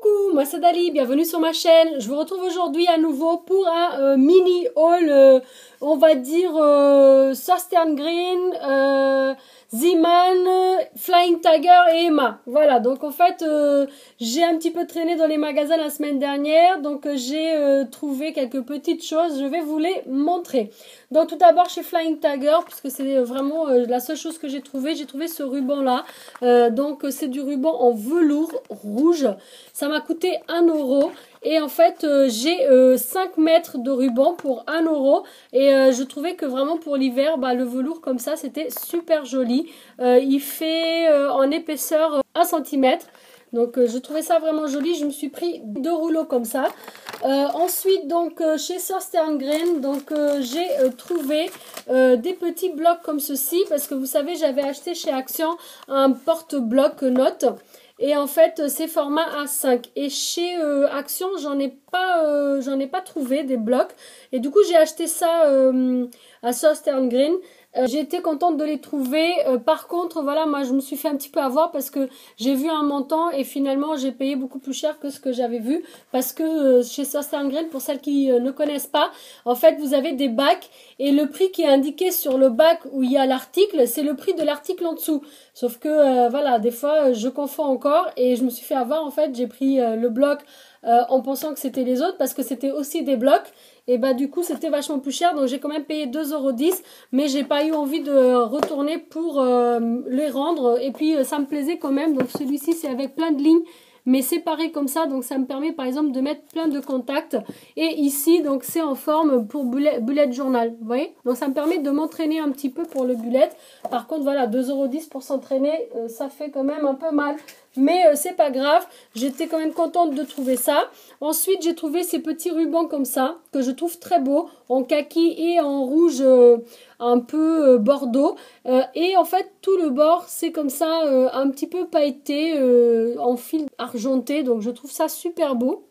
Coucou, moi c'est Dali, bienvenue sur ma chaîne. Je vous retrouve aujourd'hui à nouveau pour un mini haul, on va dire Southern Green, Z-Man, Flying Tiger et Emma. Voilà, donc en fait j'ai un petit peu traîné dans les magasins la semaine dernière, donc j'ai trouvé quelques petites choses, je vais vous les montrer. Donc tout d'abord chez Flying Tiger, puisque c'est vraiment la seule chose que j'ai trouvé ce ruban là. Donc c'est du ruban en velours rouge. Ça m'a coûté 1 euro. Et en fait, j'ai 5 mètres de ruban pour 1 euro. Et je trouvais que vraiment pour l'hiver, le velours comme ça, c'était super joli. Il fait en épaisseur 1 cm. Donc je trouvais ça vraiment joli. Je me suis pris 2 rouleaux comme ça. Ensuite, donc chez Southern Green, donc j'ai trouvé des petits blocs comme ceci. Parce que vous savez, j'avais acheté chez Action un porte-bloc notes. Et en fait, c'est format A5. Et chez Action, j'en ai pas trouvé des blocs. Et du coup, j'ai acheté ça à Southern Green. J'ai été contente de les trouver. Par contre, voilà, moi, je me suis fait un petit peu avoir parce que j'ai vu un montant et finalement, j'ai payé beaucoup plus cher que ce que j'avais vu. Parce que chez Southern Green, pour celles qui ne connaissent pas, en fait, vous avez des bacs et le prix qui est indiqué sur le bac où il y a l'article, c'est le prix de l'article en dessous. Sauf que, voilà, des fois, je confonds encore et je me suis fait avoir. En fait, j'ai pris le bloc en pensant que c'était les autres parce que c'était aussi des blocs. Et du coup, c'était vachement plus cher. Donc, j'ai quand même payé 2,10 €. Mais j'ai pas eu envie de retourner pour les rendre. Et puis, ça me plaisait quand même. Donc, celui-ci, c'est avec plein de lignes, mais séparé comme ça. Donc, ça me permet, par exemple, de mettre plein de contacts. Et ici, donc, c'est en forme pour bullet journal. Vous voyez? Donc, ça me permet de m'entraîner un petit peu pour le bullet. Par contre, voilà, 2,10 € pour s'entraîner, ça fait quand même un peu mal. Mais c'est pas grave, j'étais quand même contente de trouver ça. Ensuite, j'ai trouvé ces petits rubans comme ça, que je trouve très beaux, en kaki et en rouge un peu bordeaux. Et en fait, tout le bord, c'est comme ça, un petit peu pailleté, en fil argenté. Donc, je trouve ça super beau.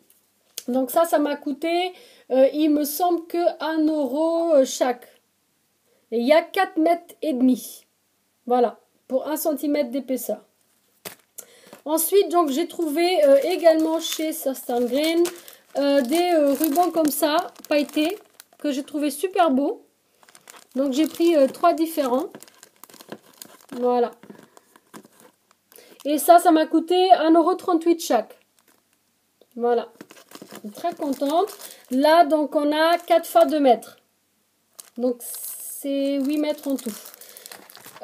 Donc ça m'a coûté, il me semble que 1 euro chaque. Et il y a 4,5 mètres. Voilà, pour 1 cm d'épaisseur. Ensuite, donc j'ai trouvé également chez Southern Green des rubans comme ça, pailletés, que j'ai trouvé super beaux. Donc j'ai pris 3 différents. Voilà. Et ça m'a coûté 1,38 € chaque. Voilà. Je suis très contente. Là, donc on a 4 fois 2 mètres. Donc c'est 8 mètres en tout.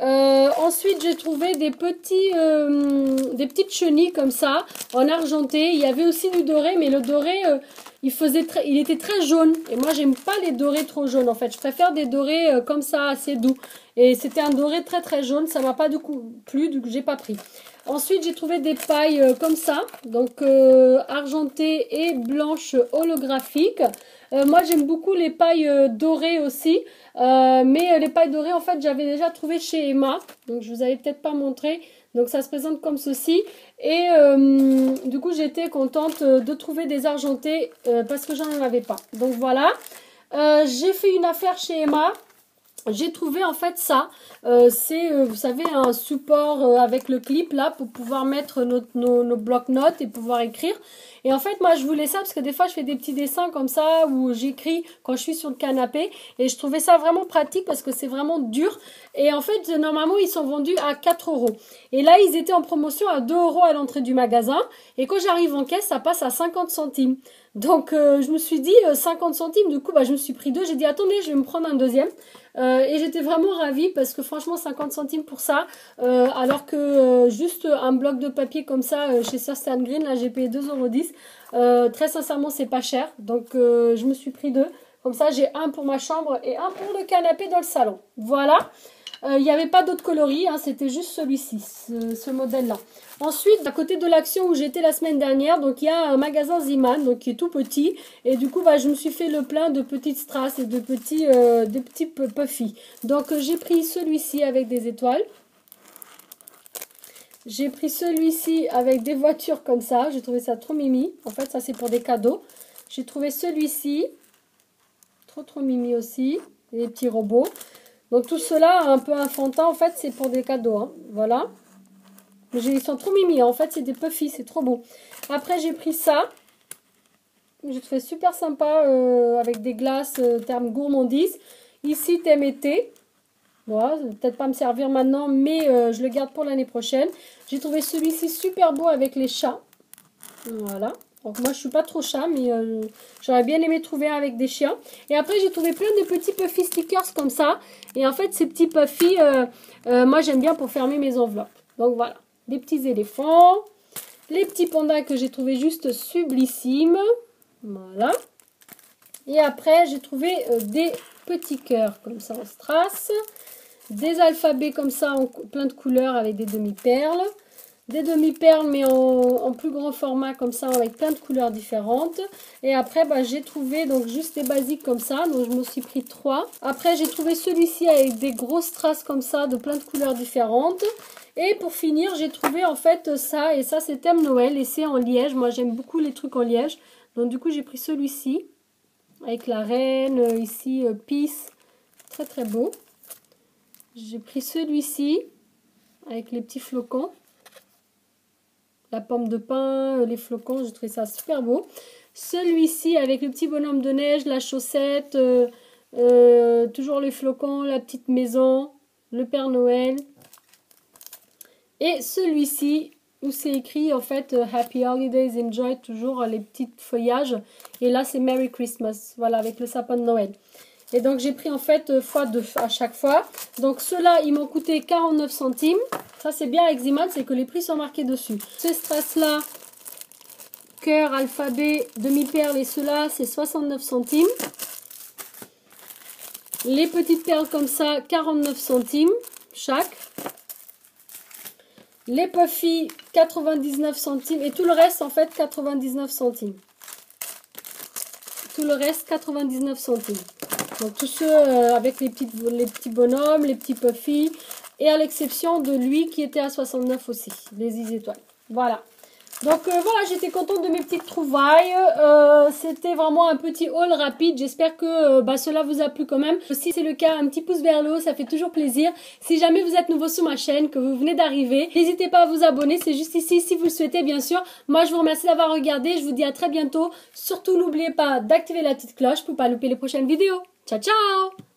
Ensuite, j'ai trouvé des petites chenilles comme ça, en argenté. Il y avait aussi du doré, mais le doré, il était très jaune. Et moi, j'aime pas les dorés trop jaunes, en fait. Je préfère des dorés comme ça, assez doux. Et c'était un doré très très jaune. Ça m'a pas du coup plu, du coup, j'ai pas pris. Ensuite, j'ai trouvé des pailles comme ça, donc argentées et blanches holographiques. Moi, j'aime beaucoup les pailles dorées aussi. Mais les pailles dorées, en fait, j'avais déjà trouvé chez Emma. Donc, je vous avais peut-être pas montré. Donc, ça se présente comme ceci. Et du coup, j'étais contente de trouver des argentés parce que j'en avais pas. Donc, voilà. J'ai fait une affaire chez Emma. J'ai trouvé en fait ça, c'est vous savez un support avec le clip là pour pouvoir mettre nos blocs-notes et pouvoir écrire. Et en fait moi je voulais ça parce que des fois je fais des petits dessins comme ça où j'écris quand je suis sur le canapé. Et je trouvais ça vraiment pratique parce que c'est vraiment dur. Et en fait normalement ils sont vendus à 4 €. Et là ils étaient en promotion à 2 € à l'entrée du magasin. Et quand j'arrive en caisse ça passe à 50 centimes. Donc je me suis dit 50 centimes, du coup je me suis pris 2. J'ai dit attendez je vais me prendre un deuxième. Et j'étais vraiment ravie parce que franchement 50 centimes pour ça, alors que juste un bloc de papier comme ça chez Southern Green, là j'ai payé 2,10 €. Très sincèrement c'est pas cher, donc je me suis pris 2. Comme ça j'ai un pour ma chambre et un pour le canapé dans le salon. Voilà. Il n'y avait pas d'autres coloris, hein, c'était juste celui-ci, ce modèle-là. Ensuite, à côté de l'Action où j'étais la semaine dernière, donc il y a un magasin Z-Man, donc qui est tout petit. Et du coup, je me suis fait le plein de petites strass et de petits puffy. Donc j'ai pris celui-ci avec des étoiles. J'ai pris celui-ci avec des voitures comme ça. J'ai trouvé ça trop mimi. En fait, ça c'est pour des cadeaux. J'ai trouvé celui-ci. Trop mimi aussi. Des petits robots. Donc tout cela un peu enfantin, en fait, c'est pour des cadeaux. Hein. Voilà. Mais ils sont trop mimi. En fait, c'est des puffy. C'est trop beau. Après, j'ai pris ça. Je trouve super sympa avec des glaces terme gourmandise. Ici, thème été. Voilà, ça va peut-être pas me servir maintenant, mais je le garde pour l'année prochaine. J'ai trouvé celui-ci super beau avec les chats. Voilà. Donc moi, je suis pas trop chat, mais j'aurais bien aimé trouver un avec des chiens. Et après, j'ai trouvé plein de petits puffy stickers comme ça. Et en fait, ces petits puffy, moi, j'aime bien pour fermer mes enveloppes. Donc voilà, des petits éléphants. Les petits pandas que j'ai trouvé juste sublissimes. Voilà. Et après, j'ai trouvé des petits cœurs comme ça en strass. Des alphabets comme ça en plein de couleurs avec des demi-perles. Des demi-perles mais en plus grand format comme ça avec plein de couleurs différentes. Et après bah, j'ai trouvé donc juste des basiques comme ça. Donc je me suis pris 3. Après j'ai trouvé celui-ci avec des grosses strass comme ça de plein de couleurs différentes. Et pour finir j'ai trouvé en fait ça. Et ça c'est thème Noël et c'est en liège. Moi j'aime beaucoup les trucs en liège. Donc du coup j'ai pris celui-ci. Avec la reine ici Peace. Très très beau. J'ai pris celui-ci avec les petits flocons. La pomme de pin, les flocons, j'ai trouvé ça super beau. Celui-ci avec le petit bonhomme de neige, la chaussette, toujours les flocons, la petite maison, le Père Noël. Et celui-ci où c'est écrit en fait Happy Holidays, Enjoy, toujours les petits feuillages. Et là c'est Merry Christmas, voilà, avec le sapin de Noël. Et donc j'ai pris en fait x2 à chaque fois. Donc ceux-là ils m'ont coûté 49 centimes. Ça c'est bien avec Ziman, c'est que les prix sont marqués dessus. Ces strass-là, cœur, alphabet, demi-perles et ceux-là c'est 69 centimes. Les petites perles comme ça, 49 centimes chaque. Les puffy, 99 centimes. Et tout le reste en fait 99 centimes. Tout le reste 99 centimes. Donc tous ceux avec les petits bonhommes, les petits puffy. Et à l'exception de lui qui était à 69 aussi. Les Easy étoiles. Voilà. Donc voilà, j'étais contente de mes petites trouvailles. C'était vraiment un petit haul rapide. J'espère que cela vous a plu quand même. Si c'est le cas, un petit pouce vers le haut, ça fait toujours plaisir. Si jamais vous êtes nouveau sur ma chaîne, que vous venez d'arriver, n'hésitez pas à vous abonner. C'est juste ici si vous le souhaitez, bien sûr. Moi, je vous remercie d'avoir regardé. Je vous dis à très bientôt. Surtout, n'oubliez pas d'activer la petite cloche pour ne pas louper les prochaines vidéos. Ciao, ciao!